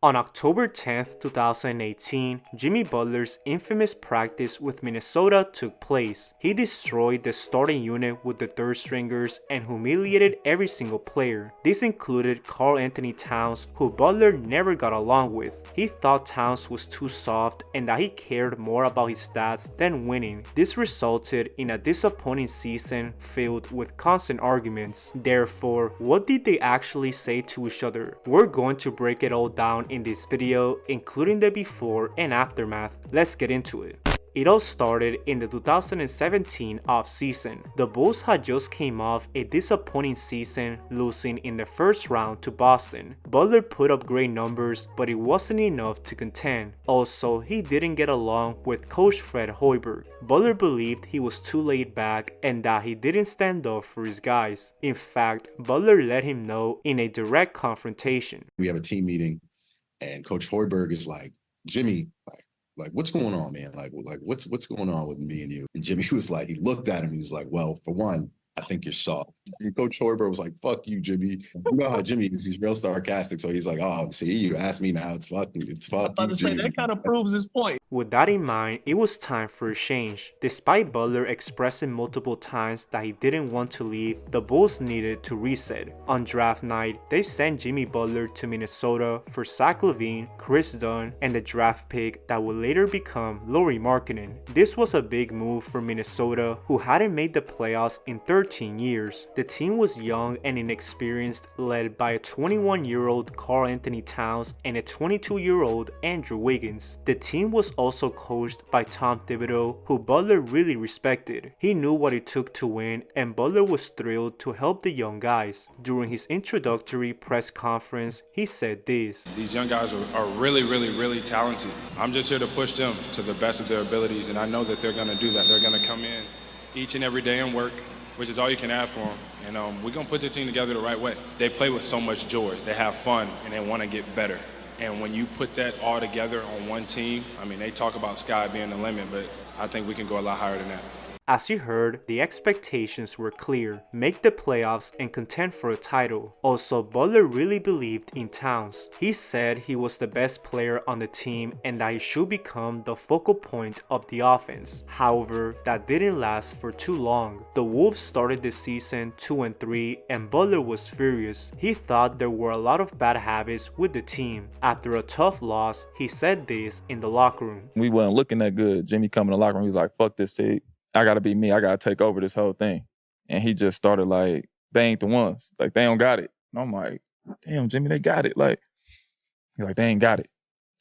On October 10, 2018, Jimmy Butler's infamous practice with Minnesota took place. He destroyed the starting unit with the third stringers and humiliated every single player. This included Karl Anthony Towns, who Butler never got along with. He thought Towns was too soft and that he cared more about his stats than winning. This resulted in a disappointing season filled with constant arguments. Therefore, what did they actually say to each other? We're going to break it all down in this video, including the before and aftermath. Let's get into it. It all started in the 2017 offseason. The Bulls had just came off a disappointing season, losing in the first round to Boston. Butler put up great numbers, but it wasn't enough to contend. Also, he didn't get along with coach Fred Hoiberg. Butler believed he was too laid back and that he didn't stand up for his guys. In fact, Butler let him know in a direct confrontation. We have a team meeting and Coach Hoiberg is like, Jimmy, what's going on, man? Like what's going on with me and you? And Jimmy was like, he looked at him, he was like, well, for one, I think you're soft. And Coach Hoiberg was like, fuck you, Jimmy. You know how Jimmy is, he's real sarcastic. So he's like, oh, see, you asked me now, it's fuck you, Jimmy. That kind of proves his point. With that in mind, it was time for a change. Despite Butler expressing multiple times that he didn't want to leave, the Bulls needed to reset. On draft night, they sent Jimmy Butler to Minnesota for Zach LaVine, Chris Dunn, and the draft pick that would later become Lauri Markkanen. This was a big move for Minnesota, who hadn't made the playoffs in 13 years. The team was young and inexperienced, led by a 21-year-old Karl Anthony Towns and a 22-year-old Andrew Wiggins. The team was also coached by Tom Thibodeau, who Butler really respected. He knew what it took to win, and Butler was thrilled to help the young guys. During his introductory press conference, he said this: "These young guys are really talented. I'm just here to push them to the best of their abilities, and I know that they're going to do that. They're going to come in each and every day and work, which is all you can ask for them. And we're going to put this team together the right way. They play with so much joy. They have fun, and they want to get better. And when you put that all together on one team, I mean, they talk about sky being the limit, but I think we can go a lot higher than that." As you heard, the expectations were clear: make the playoffs and contend for a title. Also, Butler really believed in Towns. He said he was the best player on the team and that he should become the focal point of the offense. However, that didn't last for too long. The Wolves started the season 2-3 and Butler was furious. He thought there were a lot of bad habits with the team. After a tough loss, he said this in the locker room. We wasn't looking that good. Jimmy come in the locker room, he was like, fuck this team. I gotta be me. I gotta take over this whole thing. And he just started like, they ain't the ones. Like, they don't got it. And I'm like, damn, Jimmy, they got it. Like, he's like, they ain't got it.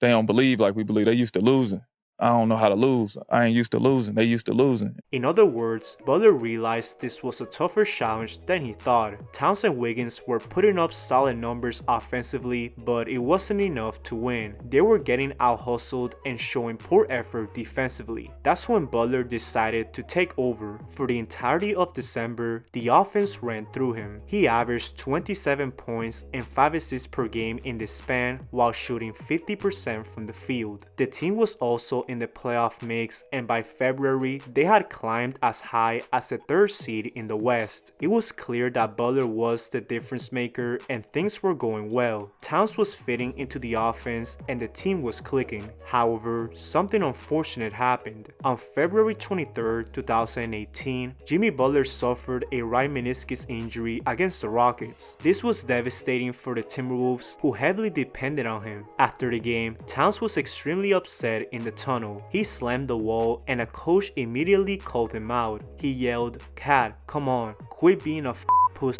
They don't believe like we believe. They used to losing. I don't know how to lose. I ain't used to losing. They used to losing. In other words, Butler realized this was a tougher challenge than he thought. Towns and Wiggins were putting up solid numbers offensively, but it wasn't enough to win. They were getting out-hustled and showing poor effort defensively. That's when Butler decided to take over. For the entirety of December, the offense ran through him. He averaged 27 points and 5 assists per game in the span while shooting 50% from the field. The team was also in the playoff mix, and by February, they had climbed as high as the 3rd seed in the West. It was clear that Butler was the difference maker and things were going well. Towns was fitting into the offense and the team was clicking. However, something unfortunate happened. On February 23, 2018, Jimmy Butler suffered a right meniscus injury against the Rockets. This was devastating for the Timberwolves, who heavily depended on him. After the game, Towns was extremely upset in the tunnel. He slammed the wall and a coach immediately called him out. He yelled, "Cat, come on, quit being a pussy."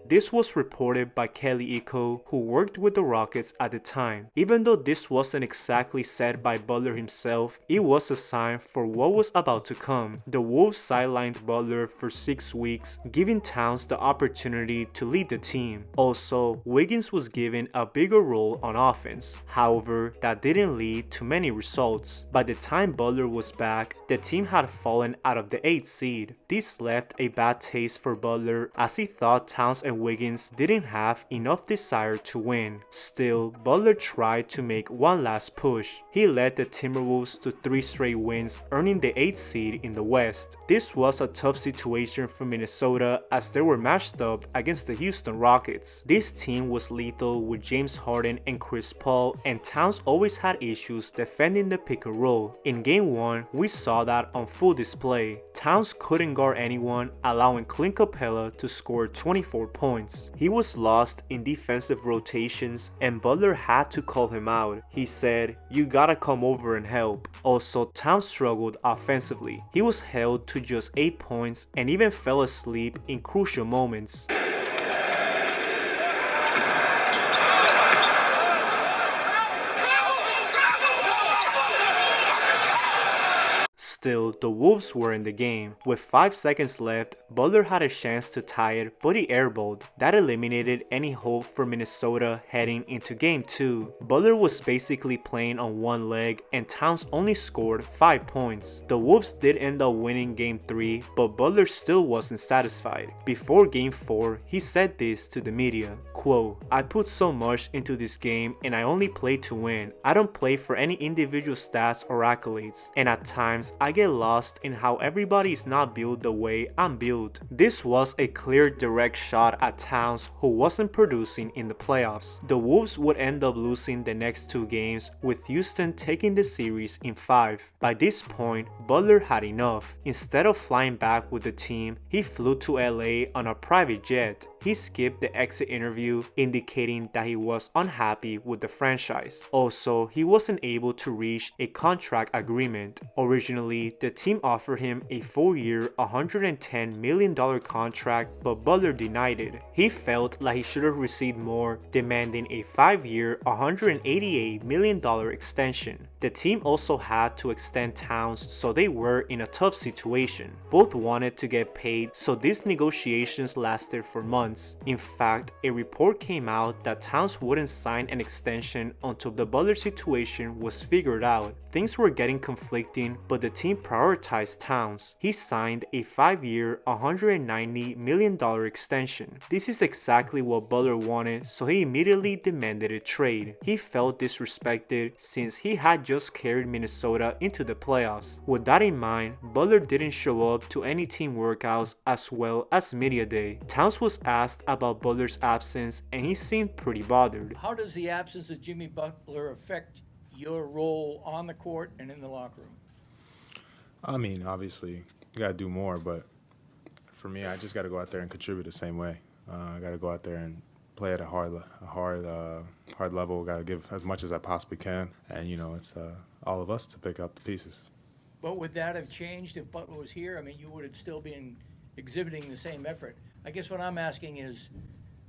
This was reported by Kelly Iko, who worked with the Rockets at the time. Even though this wasn't exactly said by Butler himself, it was a sign for what was about to come. The Wolves sidelined Butler for 6 weeks, giving Towns the opportunity to lead the team. Also, Wiggins was given a bigger role on offense. However, that didn't lead to many results. By the time Butler was back, the team had fallen out of the 8th seed. This left a bad taste for Butler as he thought Towns and and Wiggins didn't have enough desire to win. Still, Butler tried to make one last push. He led the Timberwolves to 3 straight wins, earning the 8th seed in the West. This was a tough situation for Minnesota as they were matched up against the Houston Rockets. This team was lethal with James Harden and Chris Paul, and Towns always had issues defending the pick and roll. In Game 1, we saw that on full display. Towns couldn't guard anyone, allowing Clint Capella to score 24 points. He was lost in defensive rotations and Butler had to call him out. He said, "You gotta come over and help." Also, Towns struggled offensively. He was held to just 8 points and even fell asleep in crucial moments. Still, the Wolves were in the game. With 5 seconds left, Butler had a chance to tie it, but he airballed. That eliminated any hope for Minnesota heading into Game 2. Butler was basically playing on one leg and Towns only scored 5 points. The Wolves did end up winning Game 3, but Butler still wasn't satisfied. Before Game 4, he said this to the media, quote, "I put so much into this game and I only play to win. I don't play for any individual stats or accolades, and at times I get lost in how everybody is not built the way I'm built." This was a clear direct shot at Towns, who wasn't producing in the playoffs. The Wolves would end up losing the next 2 games, with Houston taking the series in 5. By this point, Butler had enough. Instead of flying back with the team, he flew to LA on a private jet. He skipped the exit interview, indicating that he was unhappy with the franchise. Also, he wasn't able to reach a contract agreement. Originally, the team offered him a 4-year, $110 million contract, but Butler denied it. He felt like he should have received more, demanding a 5-year, $188 million extension. The team also had to extend Towns, so they were in a tough situation. Both wanted to get paid, so these negotiations lasted for months. In fact, a report came out that Towns wouldn't sign an extension until the Butler situation was figured out. Things were getting conflicting, but the team prioritized Towns. He signed a 5-year, $190 million extension. This is exactly what Butler wanted, so he immediately demanded a trade. He felt disrespected since he had just carried Minnesota into the playoffs. With that in mind, Butler didn't show up to any team workouts as well as media day. Towns was asked about Butler's absence and he seemed pretty bothered. How does the absence of Jimmy Butler affect your role on the court and in the locker room? I mean, obviously, you got to do more, but for me, I just got to go out there and contribute the same way. I got to go out there and play at a hard level. Got to give as much as I possibly can, and it's all of us to pick up the pieces. But would that have changed if Butler was here? I mean, you would have still been exhibiting the same effort. I guess what I'm asking is,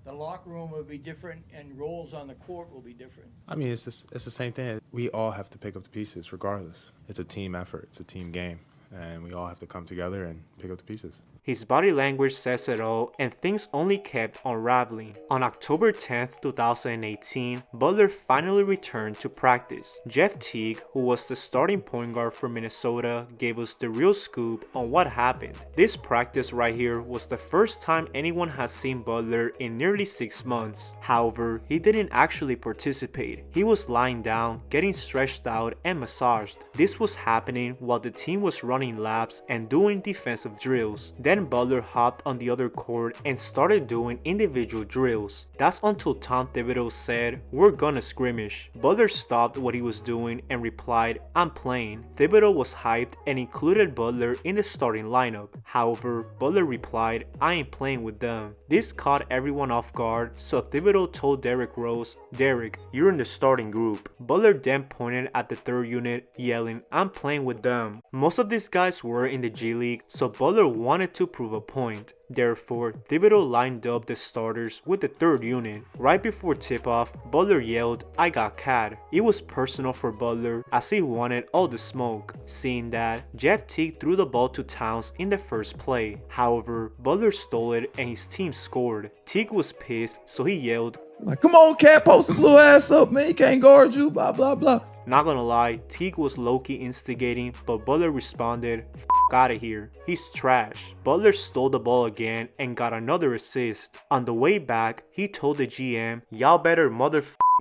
the locker room will be different and roles on the court will be different. I mean, it's the same thing. We all have to pick up the pieces regardless. It's a team effort. It's a team game, and we all have to come together and pick up the pieces. His body language says it all, and things only kept unraveling. On October 10th, 2018, Butler finally returned to practice. Jeff Teague, who was the starting point guard for Minnesota, gave us the real scoop on what happened. This practice right here was the first time anyone has seen Butler in nearly 6 months. However, he didn't actually participate. He was lying down, getting stretched out and massaged. This was happening while the team was running laps and doing defensive drills. Then Butler hopped on the other court and started doing individual drills. That's until Tom Thibodeau said, "We're gonna scrimmage." Butler stopped what he was doing and replied, "I'm playing." Thibodeau was hyped and included Butler in the starting lineup. However, Butler replied, "I ain't playing with them." This caught everyone off guard, so Thibodeau told Derrick Rose, "Derrick, you're in the starting group." Butler then pointed at the third unit, yelling, "I'm playing with them." Most of these guys were in the G League, so Butler wanted to prove a point. Therefore, Thibodeau lined up the starters with the third unit. Right before tip-off, Butler yelled, "I got cat." It was personal for Butler as he wanted all the smoke. Seeing that, Jeff Teague threw the ball to Towns in the first play. However, Butler stole it and his team scored. Teague was pissed, so he yelled, Like, "Come on, cat, post his little ass up, man. He can't guard you, blah, blah, blah." Not gonna lie, Teague was low-key instigating, but Butler responded, out of here. He's trash. Butler stole the ball again and got another assist. On the way back, he told the GM, y'all better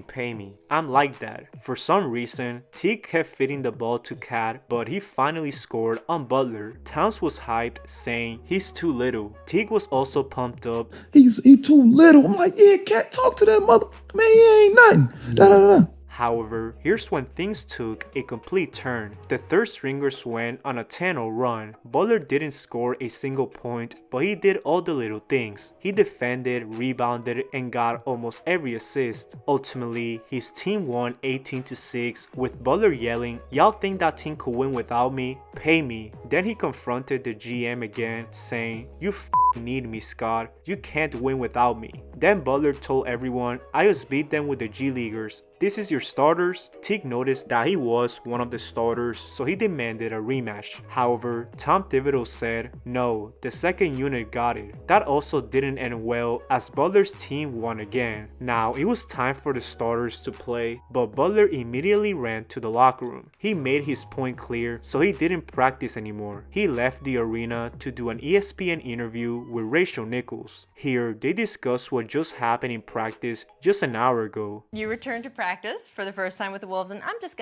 pay me. I'm like that. For some reason, Teague kept feeding the ball to Cat, but he finally scored on Butler. Towns was hyped, saying he's too little. Teague was also pumped up. He too little. I'm like, yeah, Cat, talk to that mother. Man, he ain't nothing. Da, da, da. However, here's when things took a complete turn. The third stringers went on a 10-0 run. Butler didn't score a single point, but he did all the little things. He defended, rebounded, and got almost every assist. Ultimately, his team won 18-6 with Butler yelling, y'all think that team could win without me? Pay me. Then he confronted the GM again, saying, you need me, Scott. You can't win without me. Then Butler told everyone, I just beat them with the G Leaguers. This is your starters? Teague noticed that he was one of the starters, so he demanded a rematch. However, Tom Thibodeau said, no, the second unit got it. That also didn't end well as Butler's team won again. Now, it was time for the starters to play, but Butler immediately ran to the locker room. He made his point clear, so he didn't practice anymore. He left the arena to do an ESPN interview with Rachel Nichols. Here, they discussed what just happened in practice just an hour ago. You returned to practice for the first time with the Wolves, and I'm just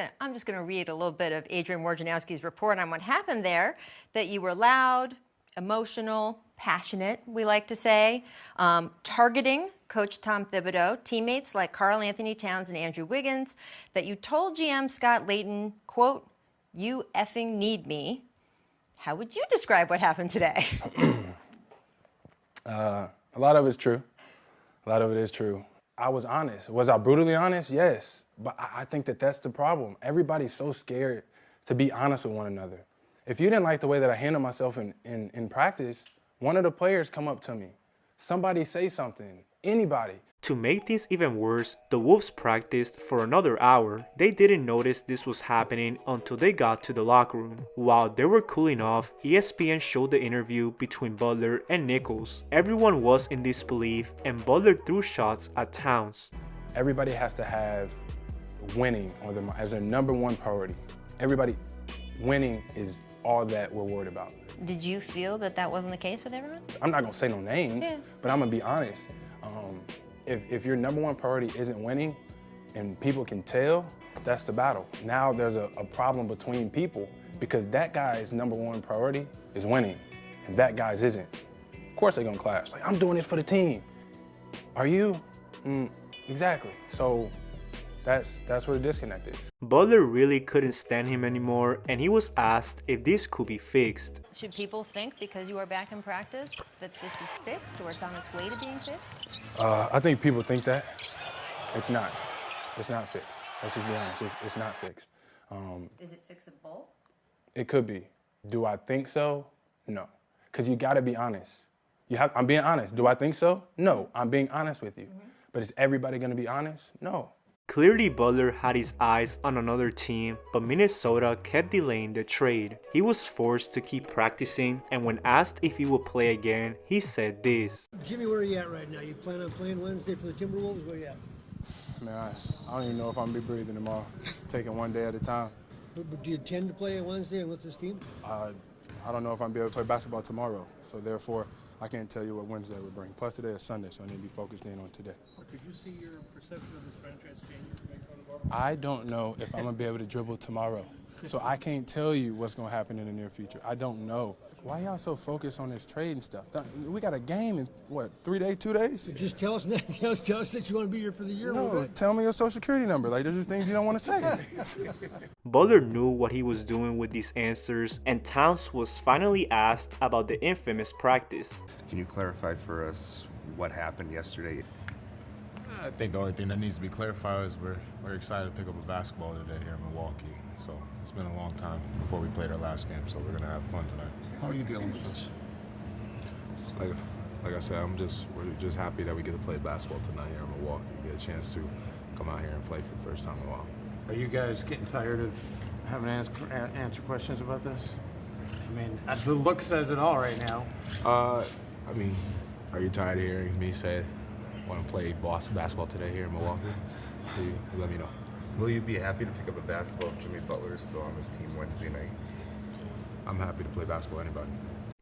gonna read a little bit of Adrian Wojnarowski's report on what happened there. That you were loud, emotional, passionate, we like to say, targeting Coach Tom Thibodeau, teammates like Karl Anthony Towns and Andrew Wiggins. That you told GM Scott Layton, quote, "You effing need me." How would you describe what happened today? A lot of it's true. A lot of it is true. I was honest. Was I brutally honest? Yes. But I think that's the problem. Everybody's so scared to be honest with one another. If you didn't like the way that I handled myself in practice, one of the players come up to me. Somebody say something. Anybody. To make things even worse, the Wolves practiced for another hour. They didn't notice this was happening until they got to the locker room. While they were cooling off, ESPN showed the interview between Butler and Nichols. Everyone was in disbelief, and Butler threw shots at Towns. Everybody has to have winning as their number one priority. Everybody, winning is all that we're worried about. Did you feel that wasn't the case with everyone? I'm not gonna say no names, but I'm gonna be honest. If your number one priority isn't winning and people can tell, that's the battle. Now there's a problem between people because that guy's number one priority is winning and that guy's isn't. Of course they're gonna clash. Like, I'm doing this for the team. Are you? Exactly. So that's where the disconnect is. Butler really couldn't stand him anymore, and he was asked if this could be fixed. Should people think because you are back in practice that this is fixed or it's on its way to being fixed? I think people think that. It's not. It's not fixed. Let's just be honest. It's not fixed. Is it fixable? It could be. Do I think so? No. Because you got to be honest. I'm being honest. Do I think so? No. I'm being honest with you. But is everybody going to be honest? No. Clearly, Butler had his eyes on another team, but Minnesota kept delaying the trade. He was forced to keep practicing, and when asked if he would play again, he said this. Jimmy, where are you at right now? You plan on playing Wednesday for the Timberwolves? Where are you at? Man, I don't even know if I'm going to be breathing tomorrow. Taking one day at a time. But do you intend to play on Wednesday and with this team? I don't know if I'm going to be able to play basketball tomorrow, so therefore, I can't tell you what Wednesday would bring. Plus, today is Sunday, so I need to be focused in on today. Could you see your perception of this franchise changing from I don't know if I'm going to be able to dribble tomorrow. So I can't tell you what's going to happen in the near future. I don't know. Why y'all so focused on this trade and stuff? We got a game in, 2 days? Just tell us that you want to be here for the year. No, tell me your social security number. Like, there's just things you don't want to say. Butler knew what he was doing with these answers, and Towns was finally asked about the infamous practice. Can you clarify for us what happened yesterday? I think the only thing that needs to be clarified is we're excited to pick up a basketball today here in Milwaukee. So it's been a long time before we played our last game, so we're gonna have fun tonight. How are you dealing with this? Like I said, we're just happy that we get to play basketball tonight here in Milwaukee. We get a chance to come out here and play for the first time in a while. Are you guys getting tired of having to answer questions about this? I mean, the look says it all right now. I mean, are you tired of hearing me say I want to play basketball today here in Milwaukee? So you let me know. Will you be happy to pick up a basketball if Jimmy Butler is still on this team Wednesday night? I'm happy to play basketball with anybody.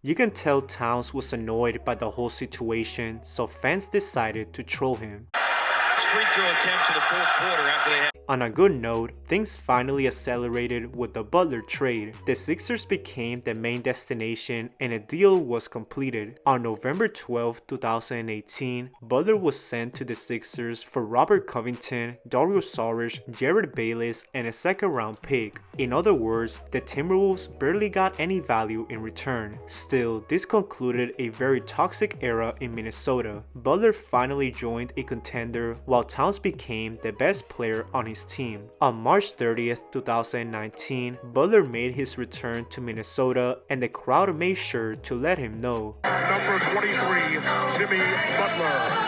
You can tell Towns was annoyed by the whole situation, so fans decided to troll him. Free throw attempts in the fourth quarter after they had. On a good note, things finally accelerated with the Butler trade. The Sixers became the main destination and a deal was completed. On November 12, 2018, Butler was sent to the Sixers for Robert Covington, Dario Saric, Jared Bayless, and a second-round pick. In other words, the Timberwolves barely got any value in return. Still, this concluded a very toxic era in Minnesota. Butler finally joined a contender while Towns became the best player on his team. On March 30th, 2019, Butler made his return to Minnesota and the crowd made sure to let him know. Number 23, Jimmy Butler.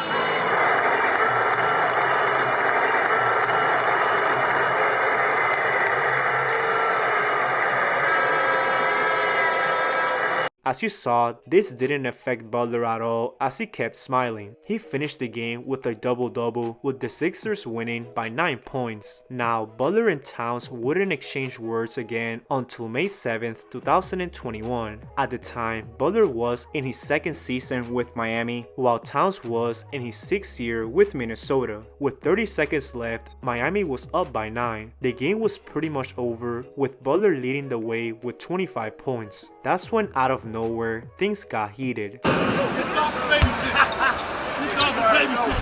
As you saw, this didn't affect Butler at all as he kept smiling. He finished the game with a double-double with the Sixers winning by 9 points. Now, Butler and Towns wouldn't exchange words again until May 7th, 2021. At the time, Butler was in his second season with Miami, while Towns was in his 6th year with Minnesota. With 30 seconds left, Miami was up by 9. The game was pretty much over, with Butler leading the way with 25 points. That's when out of nowhere, things got heated.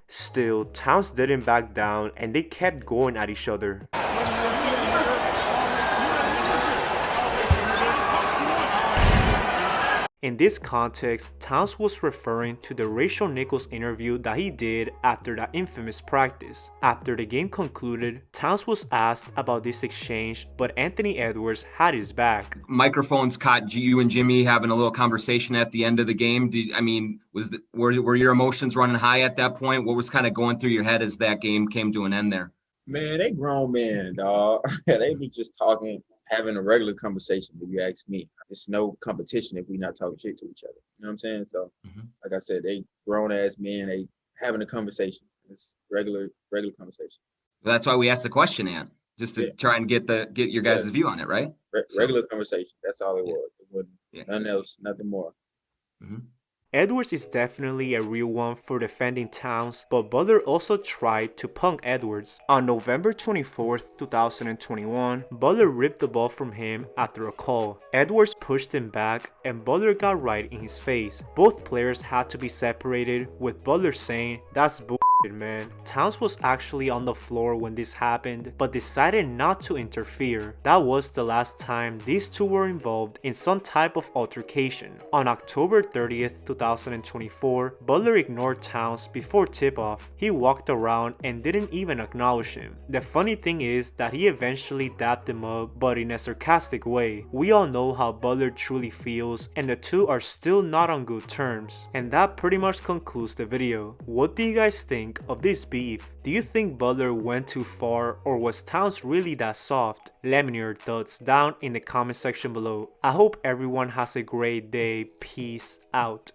Still, Towns didn't back down and they kept going at each other. In this context, Towns was referring to the Rachel Nichols interview that he did after that infamous practice. After the game concluded, Towns was asked about this exchange, but Anthony Edwards had his back. Microphones caught you and Jimmy having a little conversation at the end of the game. Were your emotions running high at that point? What was kind of going through your head as that game came to an end there? Man, they grown men, dog. They be just talking, having a regular conversation, if you ask me. It's no competition if we not talking shit to each other. You know what I'm saying? So, like I said, they grown-ass men, they having a conversation. It's regular conversation. Well, that's why we asked the question, Ant, just to try and get your guys' view on it, right? Regular conversation. That's all it was. It wasn't nothing else, nothing more. Edwards is definitely a real one for defending Towns, but Butler also tried to punk Edwards. On November 24th, 2021, Butler ripped the ball from him after a call. Edwards pushed him back and Butler got right in his face. Both players had to be separated, with Butler saying, "That's bullshit, man." Towns was actually on the floor when this happened, but decided not to interfere. That was the last time these two were involved in some type of altercation. On October 30th, 2024, Butler ignored Towns before tip-off. He walked around and didn't even acknowledge him. The funny thing is that he eventually dapped him up, but in a sarcastic way. We all know how Butler truly feels, and the two are still not on good terms. And that pretty much concludes the video. What do you guys think of this beef? Do you think Butler went too far, or was Towns really that soft? Let me know your thoughts down in the comment section below. I hope everyone has a great day. Peace out.